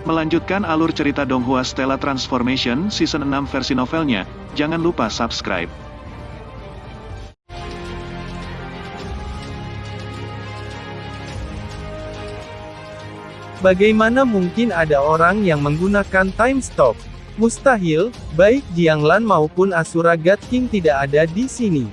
Melanjutkan alur cerita Donghua Stella Transformation Season 6 versi novelnya, jangan lupa subscribe. Bagaimana mungkin ada orang yang menggunakan time stop? Mustahil, baik Jianglan maupun Asura God King tidak ada di sini.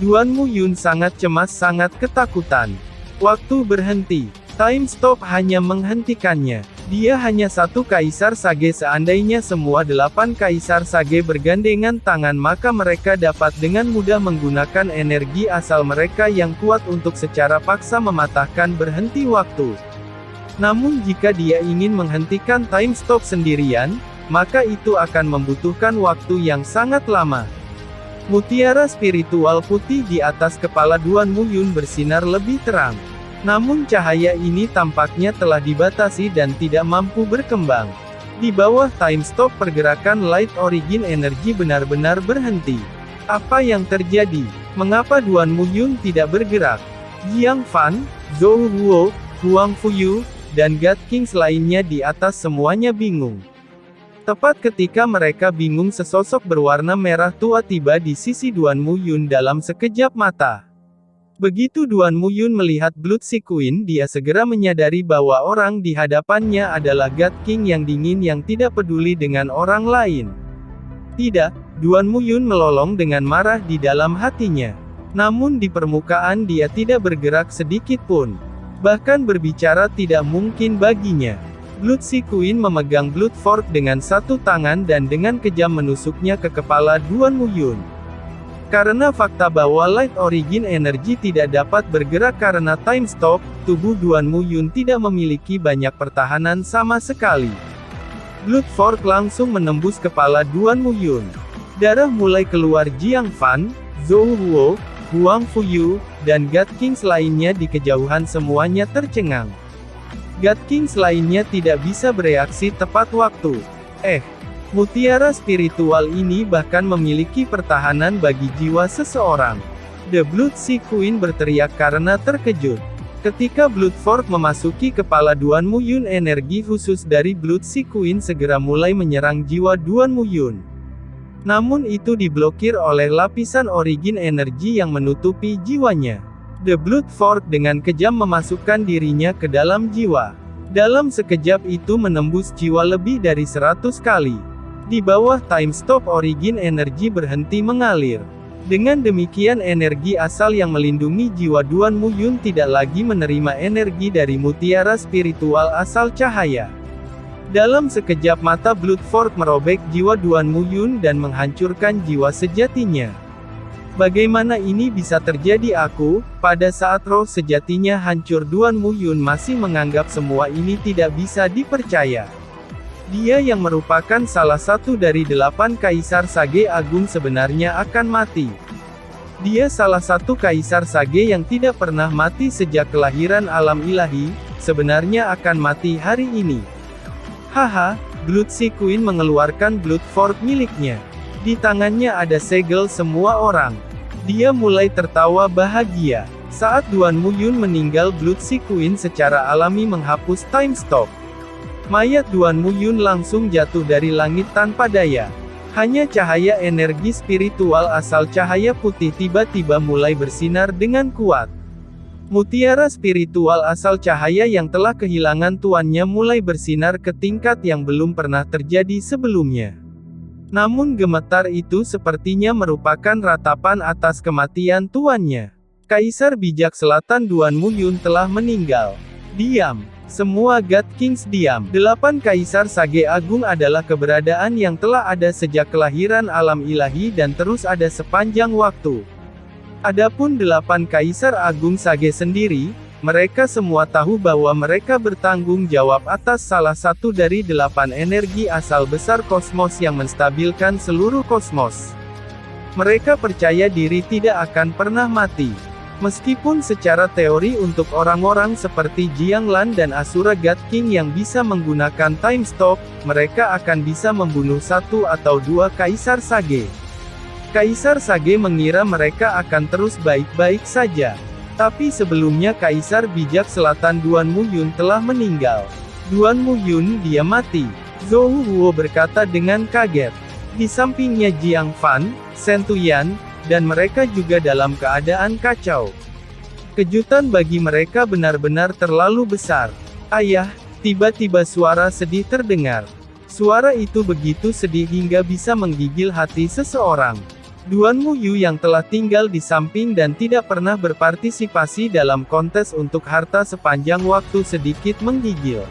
Duan Muyun sangat cemas, sangat ketakutan. Waktu berhenti. Time stop hanya menghentikannya. Dia hanya satu kaisar sage, seandainya semua 8 kaisar sage bergandengan tangan maka mereka dapat dengan mudah menggunakan energi asal mereka yang kuat untuk secara paksa mematahkan berhenti waktu. Namun jika dia ingin menghentikan time stop sendirian, maka itu akan membutuhkan waktu yang sangat lama. Mutiara spiritual putih di atas kepala Duan Muyun bersinar lebih terang. Namun cahaya ini tampaknya telah dibatasi dan tidak mampu berkembang. Di bawah time stop pergerakan Light Origin Energy benar-benar berhenti. Apa yang terjadi? Mengapa Duan Muyun tidak bergerak? Jiang Fan, Zhou Huo, Huang Fuyu, dan God Kings lainnya di atas semuanya bingung. Tepat ketika mereka bingung, sesosok berwarna merah tua tiba di sisi Duan Muyun dalam sekejap mata. Begitu Duan Muyun melihat Blood Sea Queen, dia segera menyadari bahwa orang di hadapannya adalah God King yang dingin yang tidak peduli dengan orang lain. Tidak, Duan Muyun melolong dengan marah di dalam hatinya. Namun di permukaan dia tidak bergerak sedikit pun. Bahkan berbicara tidak mungkin baginya. Blood Sea Queen memegang Blood Fork dengan satu tangan dan dengan kejam menusuknya ke kepala Duan Muyun. Karena fakta bahwa Light Origin Energy tidak dapat bergerak karena time stop, tubuh Duan Muyun tidak memiliki banyak pertahanan sama sekali. Blood Fork langsung menembus kepala Duan Muyun. Darah mulai keluar. Jiang Fan, Zhou Huo, Huang Fuyu, dan God Kings lainnya di kejauhan semuanya tercengang. God Kings lainnya tidak bisa bereaksi tepat waktu. Mutiara spiritual ini bahkan memiliki pertahanan bagi jiwa seseorang. The Blood Sea Queen berteriak karena terkejut. Ketika Blood Fork memasuki kepala Duan Muyun, energi khusus dari Blood Sea Queen segera mulai menyerang jiwa Duan Muyun. Namun itu diblokir oleh lapisan origin energi yang menutupi jiwanya. The Blood Fork dengan kejam memasukkan dirinya ke dalam jiwa. Dalam sekejap itu menembus jiwa lebih dari 100 kali. Di bawah time stop origin energi berhenti mengalir. Dengan demikian energi asal yang melindungi jiwa Duan Muyun tidak lagi menerima energi dari mutiara spiritual asal cahaya. Dalam sekejap mata Blood Fork merobek jiwa Duan Muyun dan menghancurkan jiwa sejatinya. Bagaimana ini bisa terjadi? Pada saat roh sejatinya hancur, Duan Muyun masih menganggap semua ini tidak bisa dipercaya. Dia yang merupakan salah satu dari 8 kaisar sage agung sebenarnya akan mati. Dia salah satu kaisar sage yang tidak pernah mati sejak kelahiran alam ilahi, sebenarnya akan mati hari ini. Haha, Blood Sea Queen mengeluarkan Blood Fork miliknya. Di tangannya ada segel semua orang. Dia mulai tertawa bahagia. Saat Duan Muyun meninggal, Blood Sea Queen secara alami menghapus time stop. Mayat Duan Muyun langsung jatuh dari langit tanpa daya. Hanya cahaya energi spiritual asal cahaya putih tiba-tiba mulai bersinar dengan kuat. Mutiara spiritual asal cahaya yang telah kehilangan tuannya mulai bersinar ke tingkat yang belum pernah terjadi sebelumnya. Namun gemetar itu sepertinya merupakan ratapan atas kematian tuannya. Kaisar bijak selatan Duan Muyun telah meninggal. Diam. Semua God Kings diam. 8 kaisar sage agung adalah keberadaan yang telah ada sejak kelahiran alam ilahi dan terus ada sepanjang waktu. Adapun 8 kaisar agung sage sendiri, mereka semua tahu bahwa mereka bertanggung jawab atas salah satu dari 8 energi asal besar kosmos yang menstabilkan seluruh kosmos. Mereka percaya diri tidak akan pernah mati. Meskipun secara teori untuk orang-orang seperti Jianglan dan Asura God King yang bisa menggunakan time stop, mereka akan bisa membunuh 1 atau 2 kaisar sage. Kaisar sage mengira mereka akan terus baik-baik saja. Tapi sebelumnya Kaisar bijak selatan Duan Muyun telah meninggal. Duan Mu Yun, dia mati. Zhou Huo berkata dengan kaget. Di sampingnya Jiang Fan, Shen Tuyan, dan mereka juga dalam keadaan kacau. Kejutan bagi mereka benar-benar terlalu besar. Ayah, tiba-tiba suara sedih terdengar. Suara itu begitu sedih hingga bisa menggigil hati seseorang. Duan Mu Yu yang telah tinggal di samping dan tidak pernah berpartisipasi dalam kontes untuk harta sepanjang waktu sedikit menggigil.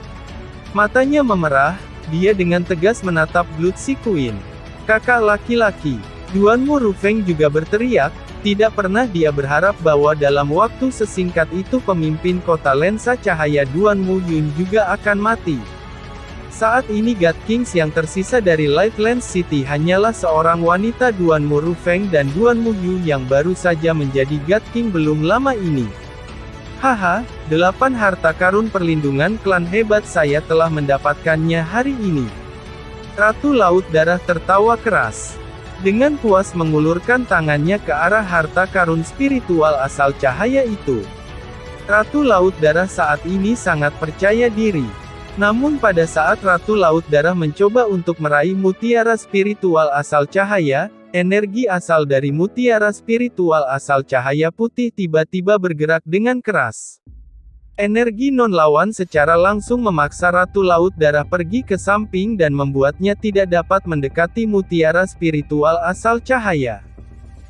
Matanya memerah, dia dengan tegas menatap Blood Sea Queen. Kakak laki-laki. Duan Mu Rufeng juga berteriak, tidak pernah dia berharap bahwa dalam waktu sesingkat itu pemimpin kota lensa cahaya Duan Mu Yun juga akan mati. Saat ini God Kings yang tersisa dari Light Lens City hanyalah seorang wanita Duan Mu Rufeng dan Duan Mu Yu yang baru saja menjadi God King belum lama ini. Haha, 8 harta karun perlindungan klan hebat saya telah mendapatkannya hari ini. Ratu Laut Darah tertawa keras. Dengan puas mengulurkan tangannya ke arah harta karun spiritual asal cahaya itu. Ratu Laut Darah saat ini sangat percaya diri. Namun pada saat Ratu Laut Darah mencoba untuk meraih mutiara spiritual asal cahaya, energi asal dari mutiara spiritual asal cahaya putih tiba-tiba bergerak dengan keras. Energi non-lawan secara langsung memaksa Ratu Laut Darah pergi ke samping dan membuatnya tidak dapat mendekati mutiara spiritual asal cahaya.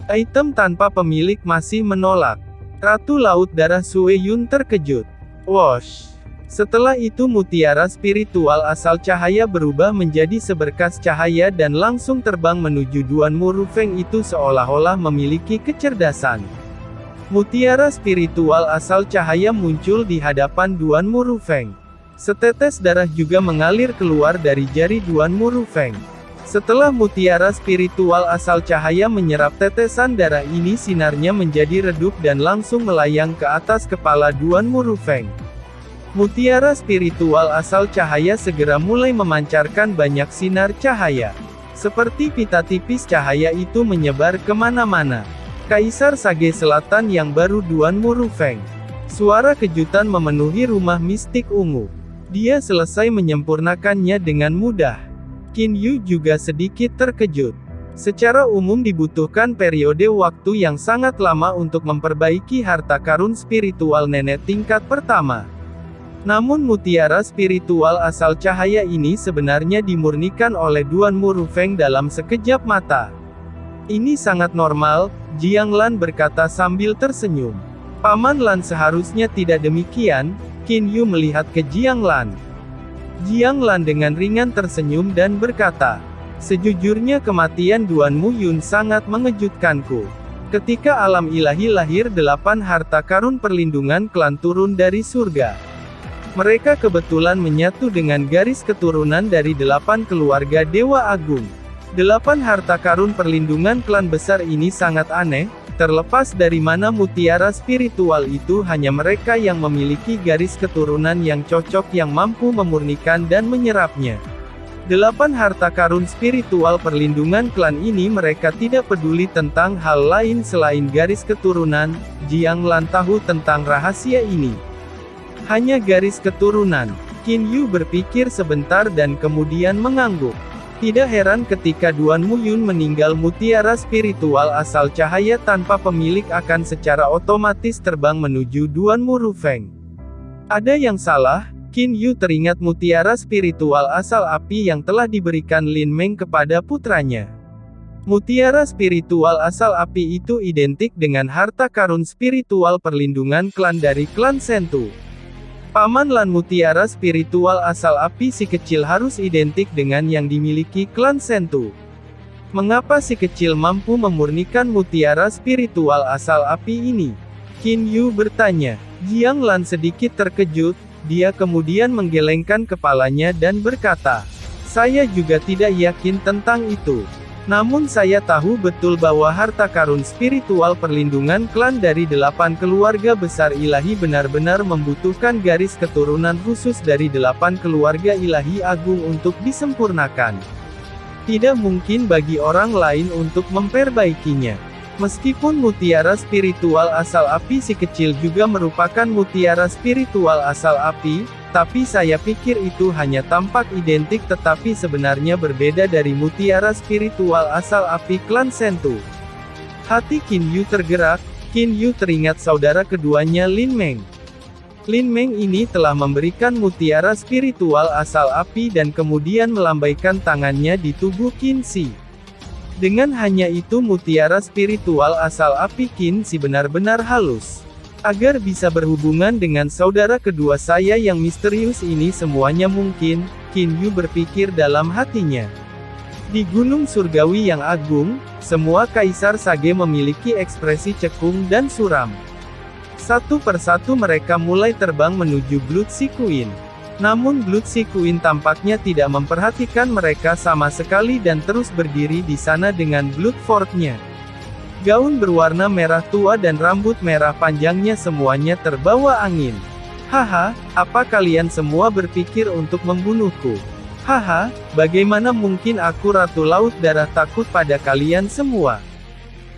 Item tanpa pemilik masih menolak. Ratu Laut Darah Sue Yun terkejut. Wosh! Setelah itu mutiara spiritual asal cahaya berubah menjadi seberkas cahaya dan langsung terbang menuju Duan Mu Rufeng itu seolah-olah memiliki kecerdasan. Mutiara spiritual asal cahaya muncul di hadapan Duan Mu Rufeng. Setetes darah juga mengalir keluar dari jari Duan Mu Rufeng. Setelah mutiara spiritual asal cahaya menyerap tetesan darah ini, sinarnya menjadi redup dan langsung melayang ke atas kepala Duan Mu Rufeng. Mutiara spiritual asal cahaya segera mulai memancarkan banyak sinar cahaya. Seperti pita tipis cahaya itu menyebar kemana-mana. Kaisar Sage Selatan yang baru Duan Mu Rufeng. Suara kejutan memenuhi rumah mistik ungu. Dia selesai menyempurnakannya dengan mudah. Qin Yu juga sedikit terkejut. Secara umum dibutuhkan periode waktu yang sangat lama untuk memperbaiki harta karun spiritual nenek tingkat pertama. Namun mutiara spiritual asal cahaya ini sebenarnya dimurnikan oleh Duan Mu Rufeng dalam sekejap mata. Ini sangat normal, Jiang Lan berkata sambil tersenyum. Paman Lan seharusnya tidak demikian. Qin Yu melihat ke Jiang Lan. Jiang Lan dengan ringan tersenyum dan berkata, sejujurnya kematian Duan Mu Yun sangat mengejutkanku. Ketika alam ilahi lahir 8 harta karun perlindungan klan turun dari surga. Mereka kebetulan menyatu dengan garis keturunan dari 8 keluarga Dewa Agung. 8 harta karun perlindungan klan besar ini sangat aneh, terlepas dari mana mutiara spiritual itu hanya mereka yang memiliki garis keturunan yang cocok yang mampu memurnikan dan menyerapnya. 8 harta karun spiritual perlindungan klan ini mereka tidak peduli tentang hal lain selain garis keturunan. Jiang Lan tahu tentang rahasia ini. Hanya garis keturunan. Qin Yu berpikir sebentar dan kemudian mengangguk. Tidak heran ketika Duan Mu Yun meninggal, mutiara spiritual asal cahaya tanpa pemilik akan secara otomatis terbang menuju Duan Mu Rufeng. Ada yang salah? Qin Yu teringat mutiara spiritual asal api yang telah diberikan Lin Meng kepada putranya. Mutiara spiritual asal api itu identik dengan harta karun spiritual perlindungan klan dari klan Sentu. Paman Lan, mutiara spiritual asal api si kecil harus identik dengan yang dimiliki klan Sentu. Mengapa si kecil mampu memurnikan mutiara spiritual asal api ini? Qin Yu bertanya. Jiang Lan sedikit terkejut, dia kemudian menggelengkan kepalanya dan berkata, saya juga tidak yakin tentang itu. Namun saya tahu betul bahwa harta karun spiritual perlindungan klan dari 8 keluarga besar ilahi benar-benar membutuhkan garis keturunan khusus dari 8 keluarga ilahi agung untuk disempurnakan. Tidak mungkin bagi orang lain untuk memperbaikinya. Meskipun mutiara spiritual asal api si kecil juga merupakan mutiara spiritual asal api, Tapi saya pikir itu hanya tampak identik tetapi sebenarnya berbeda dari mutiara spiritual asal api klan Sentu. Hati Qin Yu tergerak. Qin Yu teringat saudara keduanya Lin Meng. Lin Meng ini telah memberikan mutiara spiritual asal api dan kemudian melambaikan tangannya di tubuh Qin Shi. Dengan hanya itu mutiara spiritual asal api Qin Shi benar-benar halus. Agar bisa berhubungan dengan saudara kedua saya yang misterius ini semuanya mungkin, Qin Yu berpikir dalam hatinya. Di Gunung Surgawi yang agung, semua kaisar sage memiliki ekspresi cekung dan suram. Satu persatu mereka mulai terbang menuju Blood Sea Queen. Namun Blood Sea Queen tampaknya tidak memperhatikan mereka sama sekali dan terus berdiri di sana dengan Blood Fort-nya. Gaun berwarna merah tua dan rambut merah panjangnya semuanya terbawa angin. Haha, apa kalian semua berpikir untuk membunuhku? Haha, bagaimana mungkin aku Ratu Laut Darah takut pada kalian semua?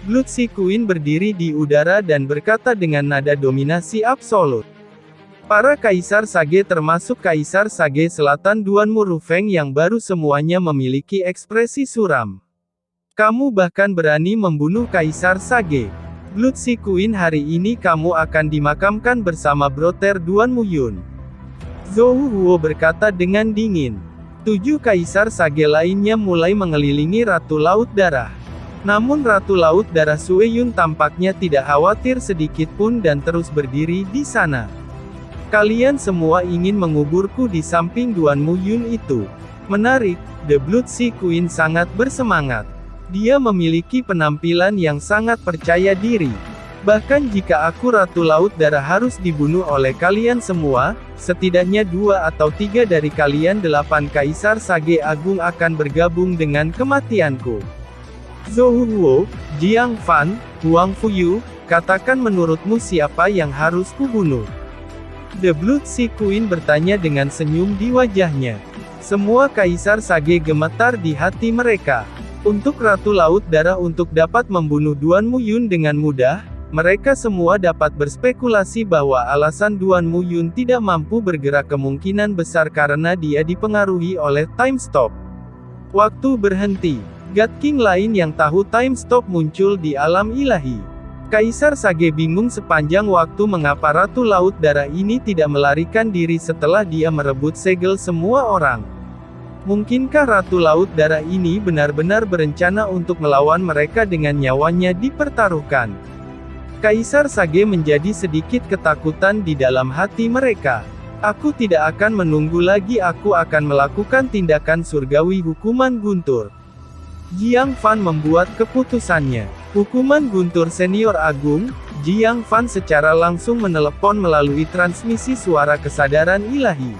Blood Sea Queen berdiri di udara dan berkata dengan nada dominasi absolut. Para kaisar sage termasuk Kaisar Sage Selatan Duanmu Rufeng yang baru semuanya memiliki ekspresi suram. Kamu bahkan berani membunuh Kaisar Sage. Blood Sea Queen hari ini kamu akan dimakamkan bersama Brother Duanmu Yun. Zhou Huo berkata dengan dingin. 7 Kaisar Sage lainnya mulai mengelilingi Ratu Laut Darah. Namun Ratu Laut Darah Sue Yun tampaknya tidak khawatir sedikit pun dan terus berdiri di sana. Kalian semua ingin menguburku di samping Duanmu Yun itu. Menarik, The Blood Sea Queen sangat bersemangat. Dia memiliki penampilan yang sangat percaya diri. Bahkan jika aku Ratu Laut Darah harus dibunuh oleh kalian semua, setidaknya 2 atau 3 dari kalian 8 Kaisar Sage Agung akan bergabung dengan kematianku. Zhou Huo, Jiang Fan, Huang Fuyu, katakan menurutmu siapa yang harus kubunuh? The Blood Sea Queen bertanya dengan senyum di wajahnya. Semua Kaisar Sage gemetar di hati mereka. Untuk Ratu Laut Darah untuk dapat membunuh Duanmu Yun dengan mudah, mereka semua dapat berspekulasi bahwa alasan Duanmu Yun tidak mampu bergerak kemungkinan besar karena dia dipengaruhi oleh Time Stop. Waktu berhenti. God King lain yang tahu Time Stop muncul di alam ilahi. Kaisar Sage bingung sepanjang waktu mengapa Ratu Laut Darah ini tidak melarikan diri setelah dia merebut segel semua orang. Mungkinkah Ratu Laut Darah ini benar-benar berencana untuk melawan mereka dengan nyawanya dipertaruhkan? Kaisar Sage menjadi sedikit ketakutan di dalam hati mereka. Aku tidak akan menunggu lagi, aku akan melakukan tindakan surgawi hukuman guntur. Jiang Fan membuat keputusannya. Hukuman guntur senior agung, Jiang Fan secara langsung menelepon melalui transmisi suara kesadaran ilahi.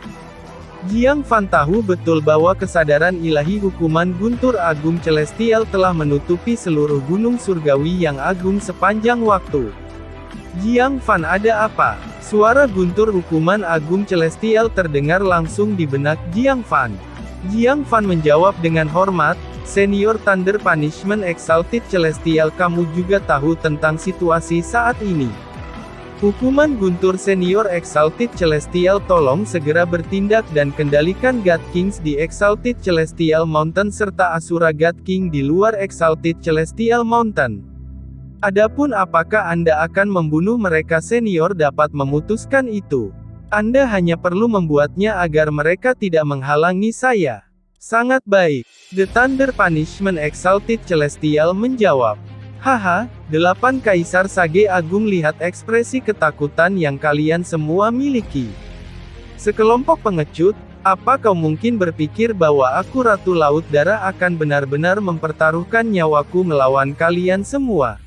Jiang Fan tahu betul bahwa kesadaran ilahi hukuman guntur agung celestial telah menutupi seluruh gunung surgawi yang agung sepanjang waktu. Jiang Fan, ada apa? Suara guntur hukuman agung celestial terdengar langsung di benak Jiang Fan. Jiang Fan menjawab dengan hormat, Senior Thunder Punishment Exalted Celestial, kamu juga tahu tentang situasi saat ini. Hukuman guntur senior Exalted Celestial, tolong segera bertindak dan kendalikan God Kings di Exalted Celestial Mountain serta Asura God King di luar Exalted Celestial Mountain. Adapun apakah Anda akan membunuh mereka, senior dapat memutuskan itu. Anda hanya perlu membuatnya agar mereka tidak menghalangi saya. Sangat baik. The Thunder Punishment Exalted Celestial menjawab. Haha, 8 Kaisar Sage Agung, lihat ekspresi ketakutan yang kalian semua miliki. Sekelompok pengecut, apa kau mungkin berpikir bahwa aku Ratu Laut Darah akan benar-benar mempertaruhkan nyawaku melawan kalian semua?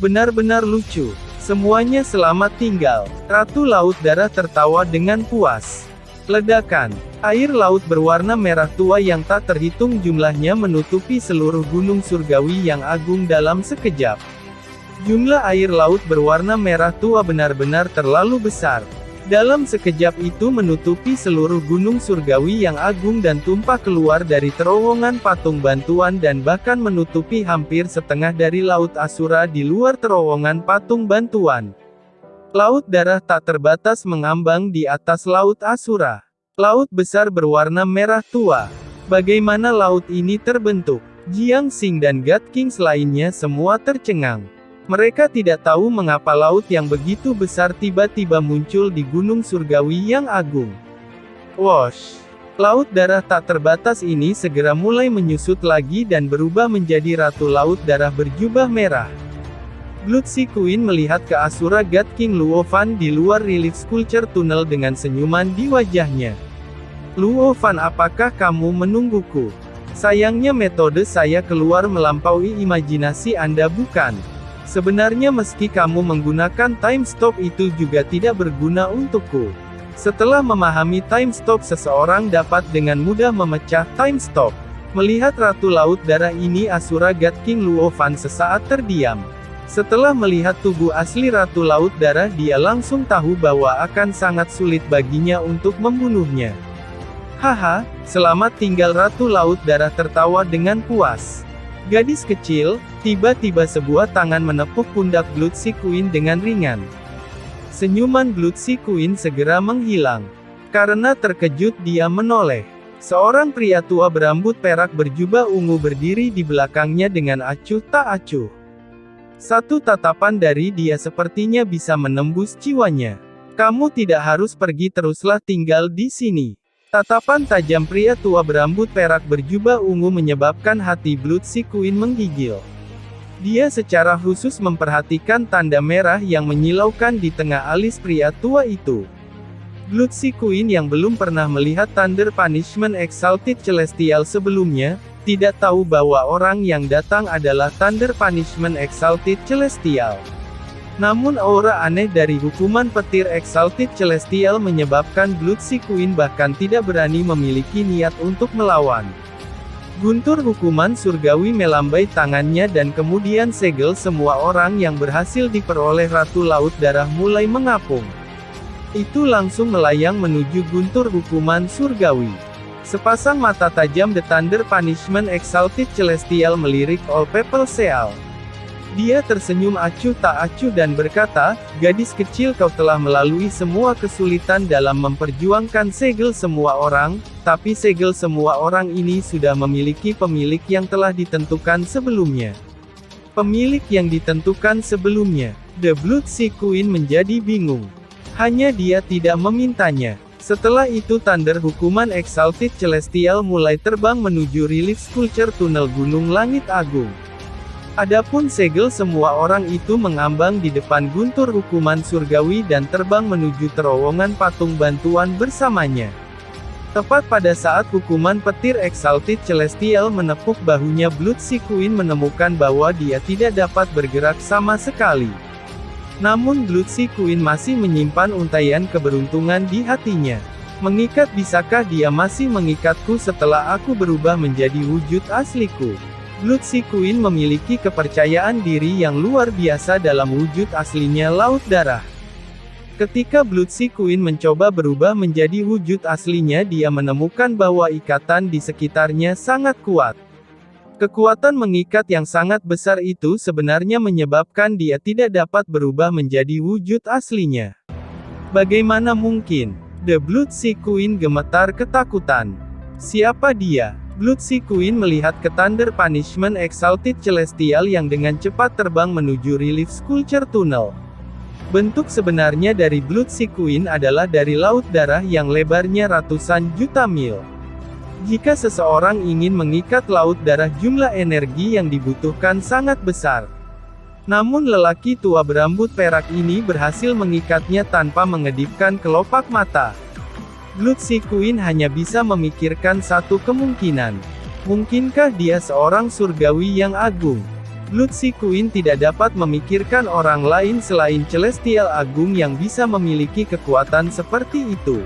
Benar-benar lucu. Semuanya selamat tinggal. Ratu Laut Darah tertawa dengan puas. Ledakan. Air laut berwarna merah tua yang tak terhitung jumlahnya menutupi seluruh gunung surgawi yang agung dalam sekejap. Jumlah air laut berwarna merah tua benar-benar terlalu besar. Dalam sekejap itu menutupi seluruh gunung surgawi yang agung dan tumpah keluar dari terowongan patung bantuan dan bahkan menutupi hampir setengah dari Laut Asura di luar terowongan patung bantuan. Laut darah tak terbatas mengambang di atas Laut Asura. Laut besar berwarna merah tua. Bagaimana laut ini terbentuk? Jiang Xing dan God Kings lainnya semua tercengang. Mereka tidak tahu mengapa laut yang begitu besar tiba-tiba muncul di gunung surgawi yang agung. Wosh! Laut darah tak terbatas ini segera mulai menyusut lagi dan berubah menjadi ratu laut darah berjubah merah. Blood Sea Queen melihat ke Asura God King Luovan di luar relief sculpture tunnel dengan senyuman di wajahnya. Luovan, apakah kamu menungguku? Sayangnya metode saya keluar melampaui imajinasi Anda, bukan? Sebenarnya meski kamu menggunakan time stop itu juga tidak berguna untukku. Setelah memahami time stop, seseorang dapat dengan mudah memecah time stop. Melihat Ratu Laut Darah ini, Asura God King Luovan sesaat terdiam. Setelah melihat tubuh asli Ratu Laut Darah, dia langsung tahu bahwa akan sangat sulit baginya untuk membunuhnya. Haha, selamat tinggal Ratu Laut Darah tertawa dengan puas. Gadis kecil, tiba-tiba sebuah tangan menepuk pundak Blood Sea Queen dengan ringan. Senyuman Blood Sea Queen segera menghilang. Karena terkejut dia menoleh. Seorang pria tua berambut perak berjubah ungu berdiri di belakangnya dengan acuh tak acuh. Satu tatapan dari dia sepertinya bisa menembus jiwanya. Kamu tidak harus pergi, teruslah tinggal di sini. Tatapan tajam pria tua berambut perak berjubah ungu menyebabkan hati Blood Sea Queen menggigil. Dia secara khusus memperhatikan tanda merah yang menyilaukan di tengah alis pria tua itu. Blood Sea Queen yang belum pernah melihat Thunder Punishment Exalted Celestial sebelumnya, tidak tahu bahwa orang yang datang adalah Thunder Punishment Exalted Celestial. Namun aura aneh dari hukuman petir Exalted Celestial menyebabkan Blood Sea Queen bahkan tidak berani memiliki niat untuk melawan. Guntur hukuman surgawi melambai tangannya dan kemudian segel semua orang yang berhasil diperoleh Ratu Laut Darah mulai mengapung. Itu langsung melayang menuju guntur hukuman surgawi. Sepasang mata tajam The Thunder Punishment Exalted Celestial melirik All People Seal. Dia tersenyum acuh tak acuh dan berkata, gadis kecil, kau telah melalui semua kesulitan dalam memperjuangkan segel semua orang, tapi segel semua orang ini sudah memiliki pemilik yang telah ditentukan sebelumnya. Pemilik yang ditentukan sebelumnya. The Blood Sea Queen menjadi bingung. Hanya dia tidak memintanya. Setelah itu Thunder hukuman Exalted Celestial mulai terbang menuju relief sculpture tunnel Gunung Langit Agung. Adapun segel semua orang itu mengambang di depan guntur hukuman surgawi dan terbang menuju terowongan patung bantuan bersamanya. Tepat pada saat hukuman petir Exalted Celestial menepuk bahunya, Blood Sea Queen menemukan bahwa dia tidak dapat bergerak sama sekali. Namun Blood Sea Queen masih menyimpan untaian keberuntungan di hatinya. Mengikat, bisakah dia masih mengikatku setelah aku berubah menjadi wujud asliku? Blood Sea Queen memiliki kepercayaan diri yang luar biasa dalam wujud aslinya Laut Darah. Ketika Blood Sea Queen mencoba berubah menjadi wujud aslinya, dia menemukan bahwa ikatan di sekitarnya sangat kuat. Kekuatan mengikat yang sangat besar itu sebenarnya menyebabkan dia tidak dapat berubah menjadi wujud aslinya. Bagaimana mungkin? The Blood Sea Queen gemetar ketakutan. Siapa dia? Blood Sea Queen melihat ke Thunder Punishment Exalted Celestial yang dengan cepat terbang menuju relief sculpture tunnel. Bentuk sebenarnya dari Blood Sea Queen adalah dari laut darah yang lebarnya ratusan juta mil. Jika seseorang ingin mengikat laut darah, jumlah energi yang dibutuhkan sangat besar. Namun lelaki tua berambut perak ini berhasil mengikatnya tanpa mengedipkan kelopak mata. Blood Sea Queen hanya bisa memikirkan satu kemungkinan. Mungkinkah dia seorang surgawi yang agung? Blood Sea Queen tidak dapat memikirkan orang lain selain Celestial Agung yang bisa memiliki kekuatan seperti itu.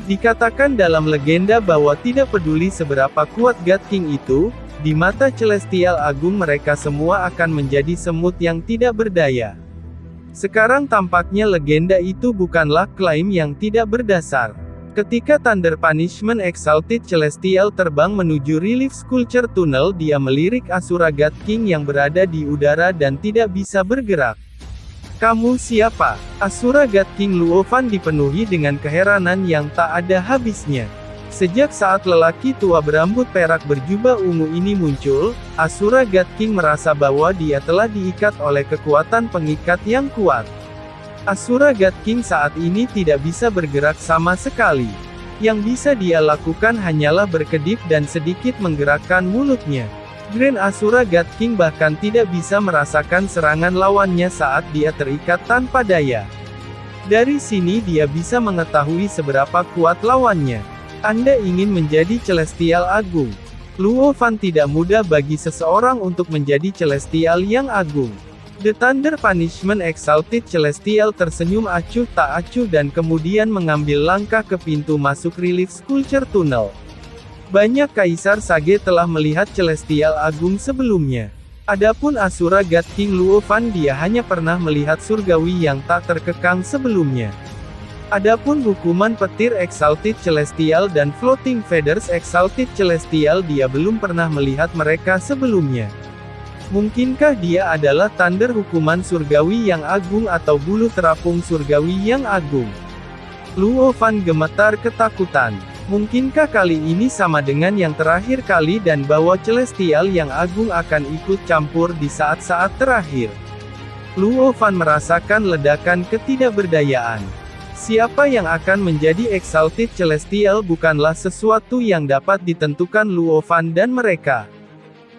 Dikatakan dalam legenda bahwa tidak peduli seberapa kuat God King itu, di mata Celestial Agung mereka semua akan menjadi semut yang tidak berdaya. Sekarang tampaknya legenda itu bukanlah klaim yang tidak berdasar. Ketika Thunder Punishment Exalted Celestial terbang menuju relief sculpture tunnel, dia melirik Asura God King yang berada di udara dan tidak bisa bergerak. Kamu siapa? Asura God King Luovan dipenuhi dengan keheranan yang tak ada habisnya. Sejak saat lelaki tua berambut perak berjubah ungu ini muncul, Asura God King merasa bahwa dia telah diikat oleh kekuatan pengikat yang kuat. Asura God King saat ini tidak bisa bergerak sama sekali. Yang bisa dia lakukan hanyalah berkedip dan sedikit menggerakkan mulutnya. Grand Asura God King bahkan tidak bisa merasakan serangan lawannya saat dia terikat tanpa daya. Dari sini dia bisa mengetahui seberapa kuat lawannya. Anda ingin menjadi Celestial Agung. Luovan tidak mudah bagi seseorang untuk menjadi Celestial yang agung. The Thunder Punishment Exalted Celestial tersenyum acuh tak acuh dan kemudian mengambil langkah ke pintu masuk Relief Sculpture Tunnel. Banyak Kaisar Sage telah melihat Celestial Agung sebelumnya. Adapun Asura God King Luovan dia hanya pernah melihat surgawi yang tak terkekang sebelumnya. Adapun hukuman petir Exalted Celestial dan Floating Feathers Exalted Celestial dia belum pernah melihat mereka sebelumnya. Mungkinkah dia adalah Thunder hukuman surgawi yang agung atau bulu terapung surgawi yang agung? Luovan gemetar ketakutan. Mungkinkah kali ini sama dengan yang terakhir kali dan bahwa Celestial yang agung akan ikut campur di saat-saat terakhir? Luovan merasakan ledakan ketidakberdayaan. Siapa yang akan menjadi Exalted Celestial bukanlah sesuatu yang dapat ditentukan Luovan dan mereka.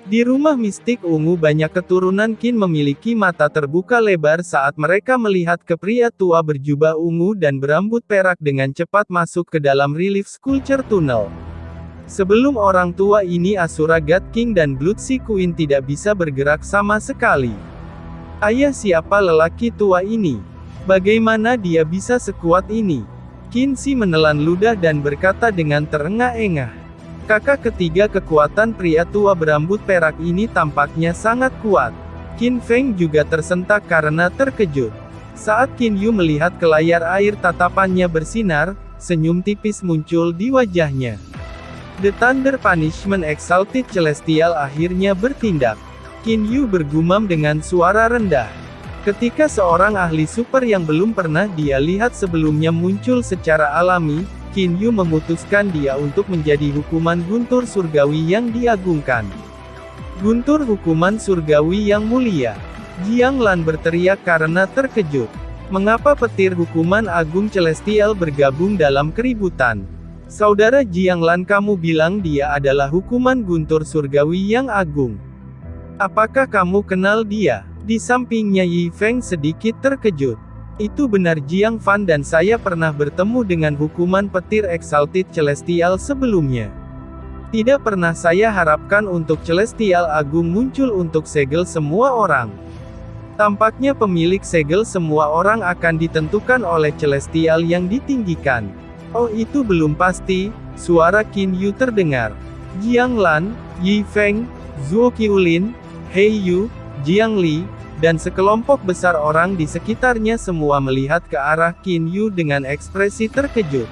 Di rumah mistik ungu banyak keturunan Qin memiliki mata terbuka lebar saat mereka melihat ke pria tua berjubah ungu dan berambut perak dengan cepat masuk ke dalam Relief Sculpture Tunnel. Sebelum orang tua ini Asura God King dan Blood Sea Queen tidak bisa bergerak sama sekali. Ayah siapa lelaki tua ini? Bagaimana dia bisa sekuat ini? Qin Shi menelan ludah dan berkata dengan terengah-engah. Kakak ketiga kekuatan pria tua berambut perak ini tampaknya sangat kuat. Qin Feng juga tersentak karena terkejut. Saat Qin Yu melihat ke layar air tatapannya bersinar, senyum tipis muncul di wajahnya. The Thunder Punishment Exalted Celestial akhirnya bertindak. Qin Yu bergumam dengan suara rendah. Ketika seorang ahli super yang belum pernah dia lihat sebelumnya muncul secara alami, Qin Yu memutuskan dia untuk menjadi hukuman guntur surgawi yang diagungkan. Guntur hukuman surgawi yang mulia. Jiang Lan berteriak karena terkejut. Mengapa petir hukuman agung Celestial bergabung dalam keributan? Saudara Jiang Lan, kamu bilang dia adalah hukuman guntur surgawi yang agung. Apakah kamu kenal dia? Di sampingnya Yi Feng sedikit terkejut. Itu benar Jiang Fan dan saya pernah bertemu dengan hukuman petir Exalted Celestial sebelumnya. Tidak pernah saya harapkan untuk Celestial Agung muncul untuk segel semua orang. Tampaknya pemilik segel semua orang akan ditentukan oleh Celestial yang ditinggikan. Oh itu belum pasti, suara Qin Yu terdengar. Jiang Lan, Yi Feng, Zhuo Qiulin, He Yu, Jiang Li, dan sekelompok besar orang di sekitarnya semua melihat ke arah Qin Yu dengan ekspresi terkejut.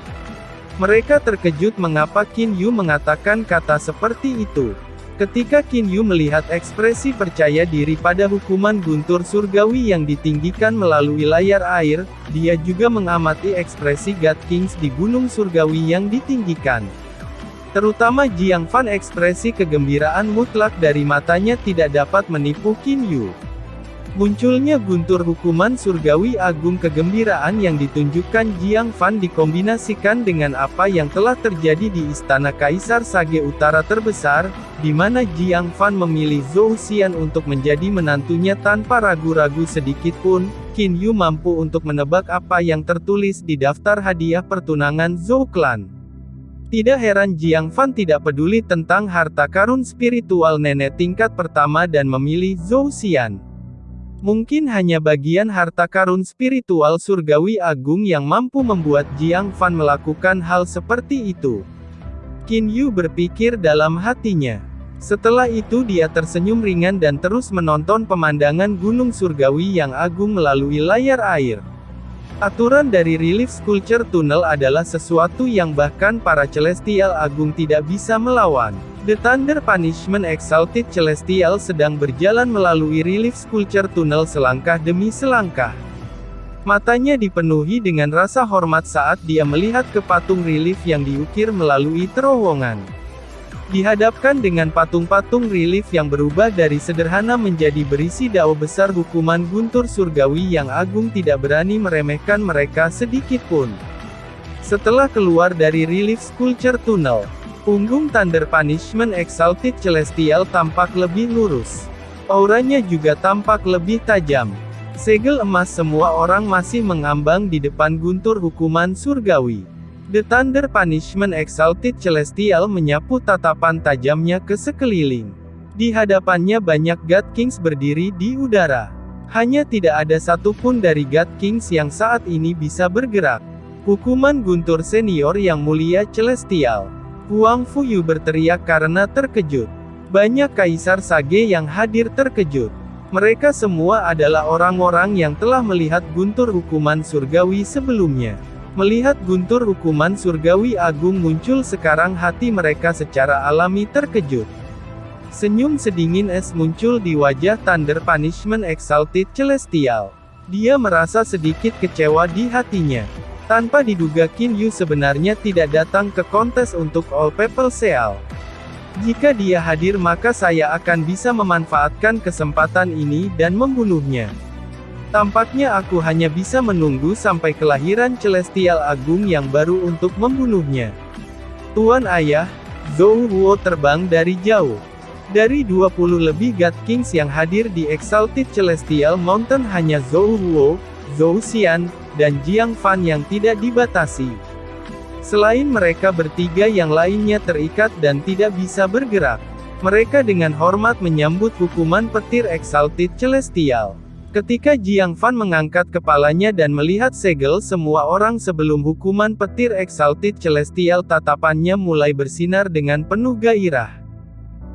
Mereka terkejut mengapa Qin Yu mengatakan kata seperti itu. Ketika Qin Yu melihat ekspresi percaya diri pada hukuman guntur surgawi yang ditinggikan melalui layar air, dia juga mengamati ekspresi God Kings di gunung surgawi yang ditinggikan. Terutama Jiang Fan, ekspresi kegembiraan mutlak dari matanya tidak dapat menipu Qin Yu. Munculnya guntur hukuman surgawi agung, kegembiraan yang ditunjukkan Jiang Fan dikombinasikan dengan apa yang telah terjadi di Istana Kaisar Sage Utara terbesar, di mana Jiang Fan memilih Zhou Xian untuk menjadi menantunya tanpa ragu-ragu sedikit pun. Qin Yu mampu untuk menebak apa yang tertulis di daftar hadiah pertunangan Zhou Clan. Tidak heran Jiang Fan tidak peduli tentang harta karun spiritual nenek tingkat pertama dan memilih Zhou Xian. Mungkin hanya bagian harta karun spiritual surgawi agung yang mampu membuat Jiang Fan melakukan hal seperti itu. Qin Yu berpikir dalam hatinya. Setelah itu dia tersenyum ringan dan terus menonton pemandangan gunung surgawi yang agung melalui layar air. Aturan dari Relief Sculpture Tunnel adalah sesuatu yang bahkan para Celestial Agung tidak bisa melawan. The Thunder Punishment Exalted Celestial sedang berjalan melalui Relief Sculpture Tunnel selangkah demi selangkah. Matanya dipenuhi dengan rasa hormat saat dia melihat ke patung relief yang diukir melalui terowongan. Dihadapkan dengan patung-patung relief yang berubah dari sederhana menjadi berisi dao besar hukuman guntur surgawi yang agung tidak berani meremehkan mereka sedikit pun. Setelah keluar dari relief sculpture tunnel, punggung Thunder Punishment Exalted Celestial tampak lebih lurus. Auranya juga tampak lebih tajam. Segel emas semua orang masih mengambang di depan guntur hukuman surgawi. The Thunder Punishment Exalted Celestial menyapu tatapan tajamnya ke sekeliling. Di hadapannya banyak God Kings berdiri di udara. Hanya tidak ada satupun dari God Kings yang saat ini bisa bergerak. Hukuman guntur senior yang mulia Celestial. Huang Fuyu berteriak karena terkejut. Banyak kaisar Sage yang hadir terkejut. Mereka semua adalah orang-orang yang telah melihat guntur hukuman surgawi sebelumnya. Melihat guntur hukuman surgawi agung muncul sekarang hati mereka secara alami terkejut. Senyum sedingin es muncul di wajah Thunder Punishment Exalted Celestial. Dia merasa sedikit kecewa di hatinya. Tanpa diduga Qin Yu sebenarnya tidak datang ke kontes untuk All People Seal. Jika dia hadir maka saya akan bisa memanfaatkan kesempatan ini dan membunuhnya. Tampaknya aku hanya bisa menunggu sampai kelahiran Celestial Agung yang baru untuk membunuhnya. Tuan Ayah, Zhou Huo terbang dari jauh. Dari 20 lebih God Kings yang hadir di Exalted Celestial Mountain hanya Zhou Huo, Zhou Xian, dan Jiang Fan yang tidak dibatasi. Selain mereka bertiga yang lainnya terikat dan tidak bisa bergerak. Mereka dengan hormat menyambut hukuman petir Exalted Celestial. Ketika Jiang Fan mengangkat kepalanya dan melihat segel semua orang sebelum hukuman petir Exalted Celestial tatapannya mulai bersinar dengan penuh gairah.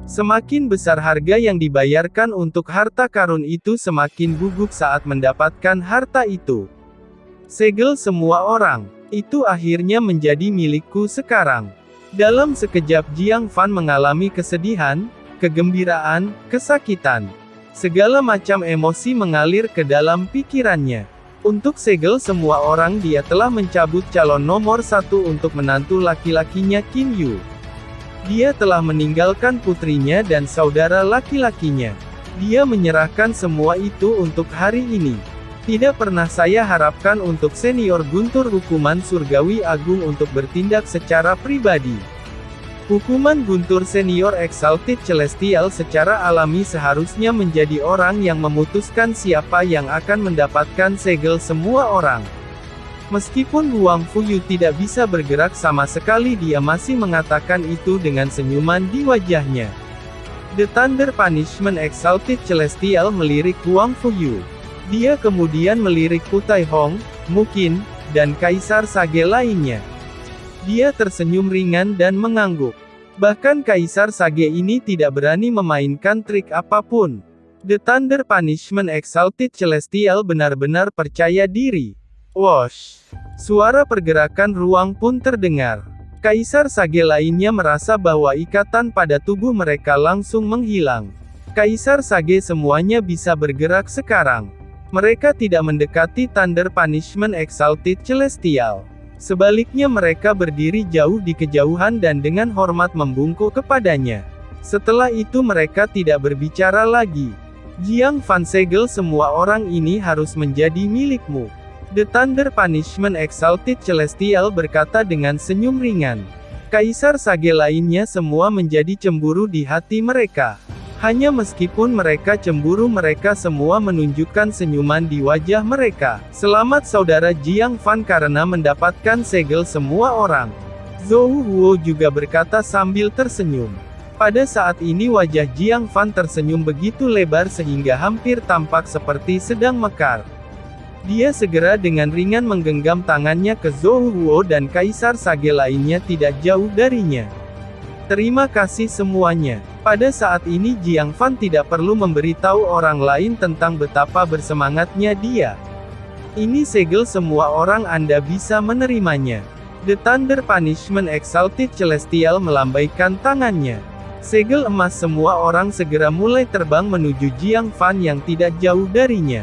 Semakin besar harga yang dibayarkan untuk harta karun itu semakin gugup saat mendapatkan harta itu. Segel semua orang. Itu akhirnya menjadi milikku sekarang. Dalam sekejap Jiang Fan mengalami kesedihan, kegembiraan, kesakitan. Segala macam emosi mengalir ke dalam pikirannya. Untuk segel semua orang dia telah mencabut calon nomor 1 untuk menantu laki-lakinya Qin Yu. Dia telah meninggalkan putrinya dan saudara laki-lakinya. Dia menyerahkan semua itu untuk hari ini. Tidak pernah saya harapkan untuk senior guntur hukuman surgawi agung untuk bertindak secara pribadi. Hukuman guntur senior Exalted Celestial secara alami seharusnya menjadi orang yang memutuskan siapa yang akan mendapatkan segel semua orang. Meskipun Huang Fuyu tidak bisa bergerak sama sekali dia masih mengatakan itu dengan senyuman di wajahnya. The Thunder Punishment Exalted Celestial melirik Huang Fuyu. Dia kemudian melirik Putai Hong, Mukin, dan Kaisar Sage lainnya. Dia tersenyum ringan dan mengangguk. Bahkan Kaisar Sage ini tidak berani memainkan trik apapun. The Thunder Punishment Exalted Celestial benar-benar percaya diri. Wosh! Suara pergerakan ruang pun terdengar. Kaisar Sage lainnya merasa bahwa ikatan pada tubuh mereka langsung menghilang. Kaisar Sage semuanya bisa bergerak sekarang. Mereka tidak mendekati Thunder Punishment Exalted Celestial. Sebaliknya mereka berdiri jauh di kejauhan dan dengan hormat membungkuk kepadanya. Setelah itu mereka tidak berbicara lagi. Jiang Fan segel semua orang ini harus menjadi milikmu. The Thunder Punishment Exalted Celestial berkata dengan senyum ringan. Kaisar Sage lainnya semua menjadi cemburu di hati mereka. Hanya meskipun mereka cemburu mereka semua menunjukkan senyuman di wajah mereka. Selamat saudara Jiang Fan karena mendapatkan segel semua orang. Zhou Huo juga berkata sambil tersenyum. Pada saat ini wajah Jiang Fan tersenyum begitu lebar sehingga hampir tampak seperti sedang mekar. Dia segera dengan ringan menggenggam tangannya ke Zhou Huo dan Kaisar Sage lainnya tidak jauh darinya. Terima kasih semuanya. Pada saat ini Jiang Fan tidak perlu memberitahu orang lain tentang betapa bersemangatnya dia. Ini segel semua orang Anda bisa menerimanya. The Thunder Punishment Exalted Celestial melambaikan tangannya. Segel emas semua orang segera mulai terbang menuju Jiang Fan yang tidak jauh darinya.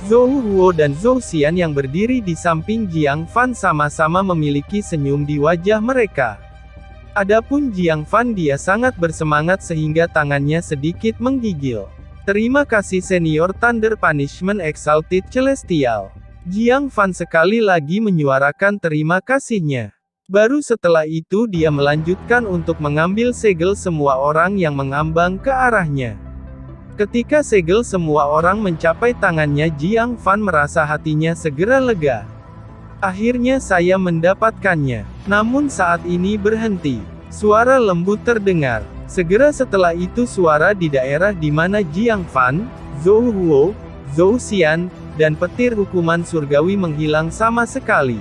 Zhou Huo dan Zhou Xian yang berdiri di samping Jiang Fan sama-sama memiliki senyum di wajah mereka. Adapun Jiang Fan, dia sangat bersemangat sehingga tangannya sedikit menggigil. Terima kasih Senior Thunder Punishment Exalted Celestial. Jiang Fan sekali lagi menyuarakan terima kasihnya. Baru setelah itu dia melanjutkan untuk mengambil segel semua orang yang mengambang ke arahnya. Ketika segel semua orang mencapai tangannya, Jiang Fan merasa hatinya segera lega. Akhirnya saya mendapatkannya. Namun saat ini berhenti. Suara lembut terdengar. Segera setelah itu suara di daerah di mana Jiang Fan, Zhou Huo, Zhou Xian, dan petir hukuman surgawi menghilang sama sekali.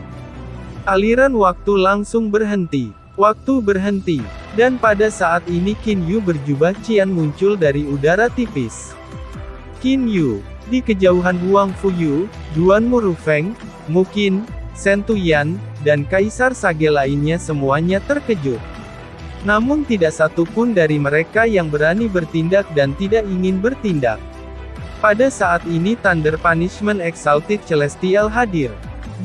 Aliran waktu langsung berhenti. Waktu berhenti. Dan pada saat ini Qin Yu berjubah cian muncul dari udara tipis. Qin Yu. Di kejauhan Huang Fuyu, Duanmu Rufeng, Muqin, Shen Tuyan, dan Kaisar Sage lainnya semuanya terkejut. Namun tidak satu pun dari mereka yang berani bertindak dan tidak ingin bertindak. Pada saat ini Thunder Punishment Exalted Celestial hadir.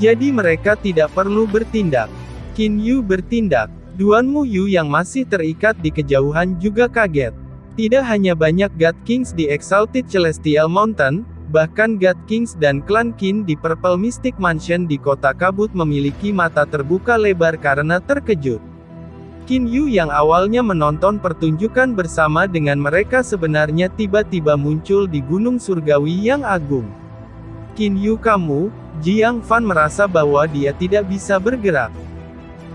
Jadi mereka tidak perlu bertindak. Qin Yu bertindak. Duanmu Yu yang masih terikat di kejauhan juga kaget. Tidak hanya banyak God Kings di Exalted Celestial Mountain, bahkan God Kings dan klan Qin di Purple Mystic Mansion di kota kabut memiliki mata terbuka lebar karena terkejut. Qin Yu yang awalnya menonton pertunjukan bersama dengan mereka sebenarnya tiba-tiba muncul di Gunung Surgawi yang agung. Qin Yu, kamu? Jiang Fan merasa bahwa dia tidak bisa bergerak.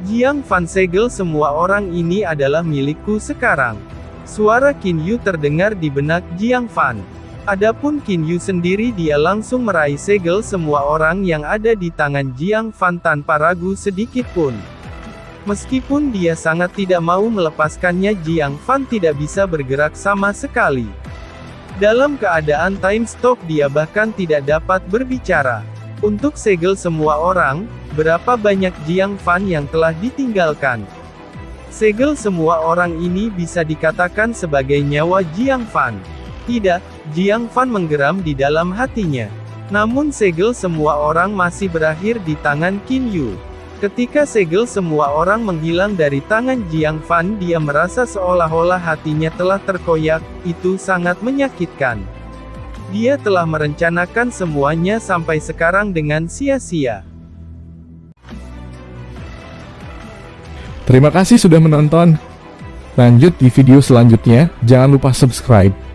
Jiang Fan, segel semua orang ini adalah milikku sekarang. Suara Qin Yu terdengar di benak Jiang Fan. Adapun Qin Yu sendiri, dia langsung meraih segel semua orang yang ada di tangan Jiang Fan tanpa ragu sedikit pun. Meskipun dia sangat tidak mau melepaskannya, Jiang Fan tidak bisa bergerak sama sekali. Dalam keadaan time stop dia bahkan tidak dapat berbicara. Untuk segel semua orang, berapa banyak Jiang Fan yang telah ditinggalkan? Segel semua orang ini bisa dikatakan sebagai nyawa Jiang Fan. Tidak, Jiang Fan menggeram di dalam hatinya. Namun segel semua orang masih berakhir di tangan Qin Yu. Ketika segel semua orang menghilang dari tangan Jiang Fan, dia merasa seolah-olah hatinya telah terkoyak. Itu sangat menyakitkan. Dia telah merencanakan semuanya sampai sekarang dengan sia-sia. Terima kasih sudah menonton. Lanjut di video selanjutnya, jangan lupa subscribe.